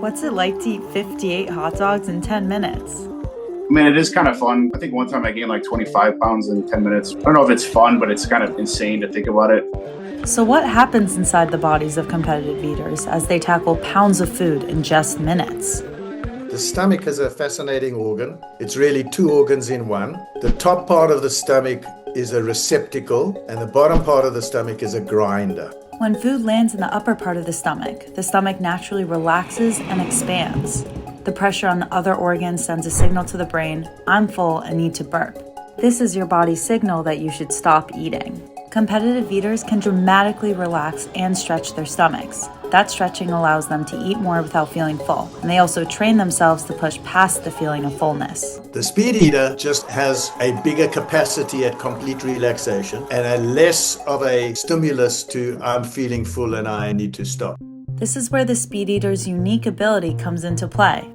What's it like to eat 58 hot dogs in 10 minutes? I mean, it is kind of fun. I think one time I gained like 25 pounds in 10 minutes. I don't know if it's fun, but it's kind of insane to think about it. So what happens inside the bodies of competitive eaters as they tackle pounds of food in just minutes? The stomach is a fascinating organ. It's really two organs in one. The top part of the stomach is a receptacle, and the bottom part of the stomach is a grinder. When food lands in the upper part of the stomach naturally relaxes and expands. The pressure on the other organs sends a signal to the brain, I'm full and need to burp. This is your body's signal that you should stop eating. Competitive eaters can dramatically relax and stretch their stomachs. That stretching allows them to eat more without feeling full, and they also train themselves to push past the feeling of fullness. The speed eater just has a bigger capacity at complete relaxation and a less of a stimulus to I'm feeling full and I need to stop. This is where the speed eater's unique ability comes into play.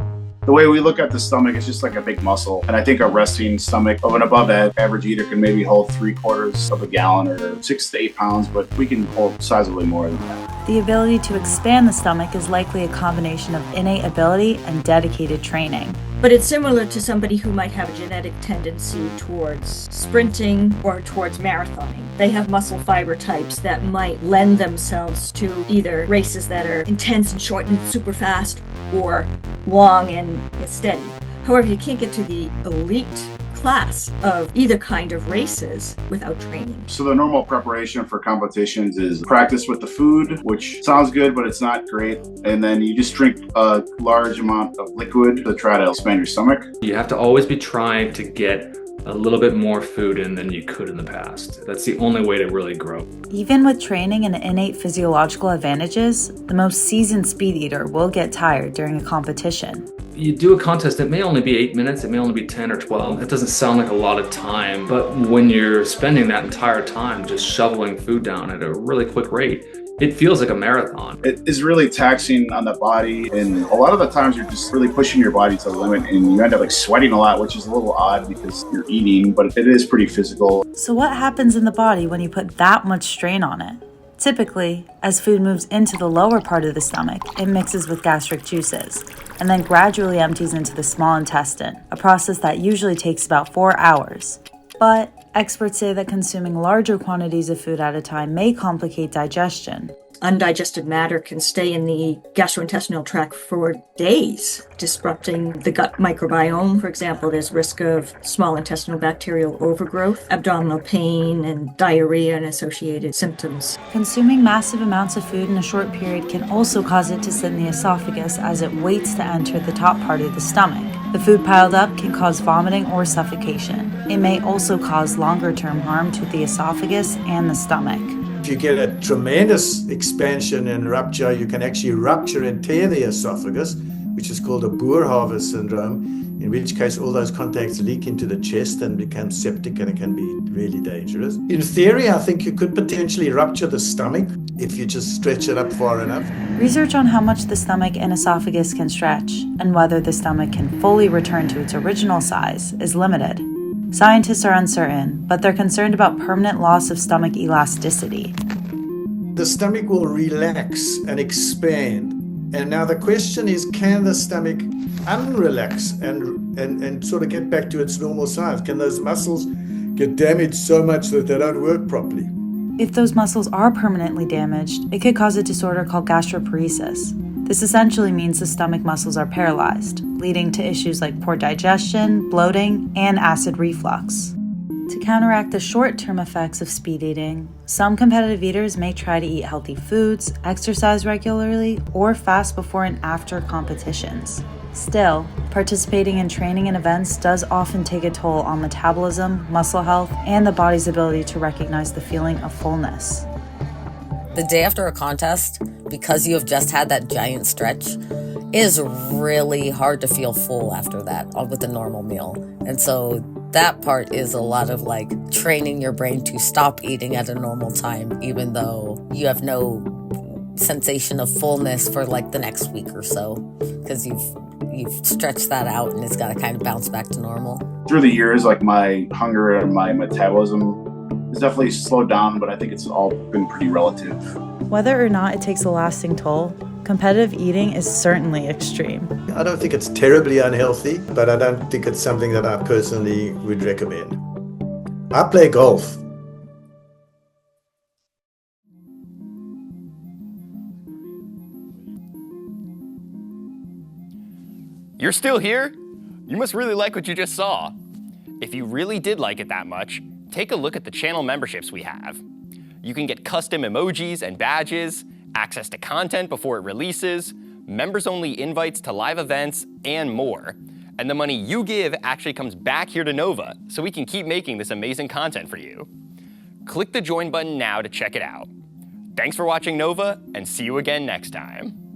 The way we look at the stomach is just like a big muscle. And I think a resting stomach of an above average eater can maybe hold 3/4 of a gallon or 6 to 8 pounds, but we can hold sizably more than that. The ability to expand the stomach is likely a combination of innate ability and dedicated training. But it's similar to somebody who might have a genetic tendency towards sprinting or towards marathoning. They have muscle fiber types that might lend themselves to either races that are intense and short and super fast or long and steady. However, you can't get to the elite class of either kind of races without training. So the normal preparation for competitions is practice with the food, which sounds good, but it's not great. And then you just drink a large amount of liquid to try to expand your stomach. You have to always be trying to get a little bit more food in than you could in the past. That's the only way to really grow. Even with training and innate physiological advantages, the most seasoned speed eater will get tired during a competition. You do a contest, it may only be 8 minutes, it may only be 10 or 12. It doesn't sound like a lot of time, but when you're spending that entire time just shoveling food down at a really quick rate, it feels like a marathon. It is really taxing on the body, and a lot of the times you're just really pushing your body to the limit, and you end up like sweating a lot, which is a little odd because you're eating, but it is pretty physical. So what happens in the body when you put that much strain on it? Typically, as food moves into the lower part of the stomach, it mixes with gastric juices, and then gradually empties into the small intestine, a process that usually takes about 4 hours. But experts say that consuming larger quantities of food at a time may complicate digestion. Undigested matter can stay in the gastrointestinal tract for days, disrupting the gut microbiome. For example, there's risk of small intestinal bacterial overgrowth, abdominal pain, and diarrhea and associated symptoms. Consuming massive amounts of food in a short period can also cause it to sit in the esophagus as it waits to enter the top part of the stomach. The food piled up can cause vomiting or suffocation. It may also cause longer-term harm to the esophagus and the stomach. If you get a tremendous expansion and rupture, you can actually rupture and tear the esophagus, which is called a Boerhaave syndrome, in which case all those contacts leak into the chest and become septic, and it can be really dangerous. In theory, I think you could potentially rupture the stomach if you just stretch it up far enough. Research on how much the stomach and esophagus can stretch and whether the stomach can fully return to its original size is limited. Scientists are uncertain, but they're concerned about permanent loss of stomach elasticity. The stomach will relax and expand. And now the question is, can the stomach unrelax and sort of get back to its normal size? Can those muscles get damaged so much that they don't work properly? If those muscles are permanently damaged, it could cause a disorder called gastroparesis. This essentially means the stomach muscles are paralyzed, leading to issues like poor digestion, bloating, and acid reflux. To counteract the short-term effects of speed eating, some competitive eaters may try to eat healthy foods, exercise regularly, or fast before and after competitions. Still, participating in training and events does often take a toll on metabolism, muscle health, and the body's ability to recognize the feeling of fullness. The day after a contest, because you have just had that giant stretch, it is really hard to feel full after that with a normal meal. And so that part is a lot of like training your brain to stop eating at a normal time, even though you have no sensation of fullness for like the next week or so, because you've stretched that out and it's got to kind of bounce back to normal. Through the years, like my hunger and my metabolism has definitely slowed down, but I think it's all been pretty relative. Whether or not it takes a lasting toll, competitive eating is certainly extreme. I don't think it's terribly unhealthy, but I don't think it's something that I personally would recommend. I play golf. You're still here? You must really like what you just saw. If you really did like it that much, take a look at the channel memberships we have. You can get custom emojis and badges, access to content before it releases, members-only invites to live events, and more. And the money you give actually comes back here to Nova, so we can keep making this amazing content for you. Click the join button now to check it out. Thanks for watching Nova, and see you again next time.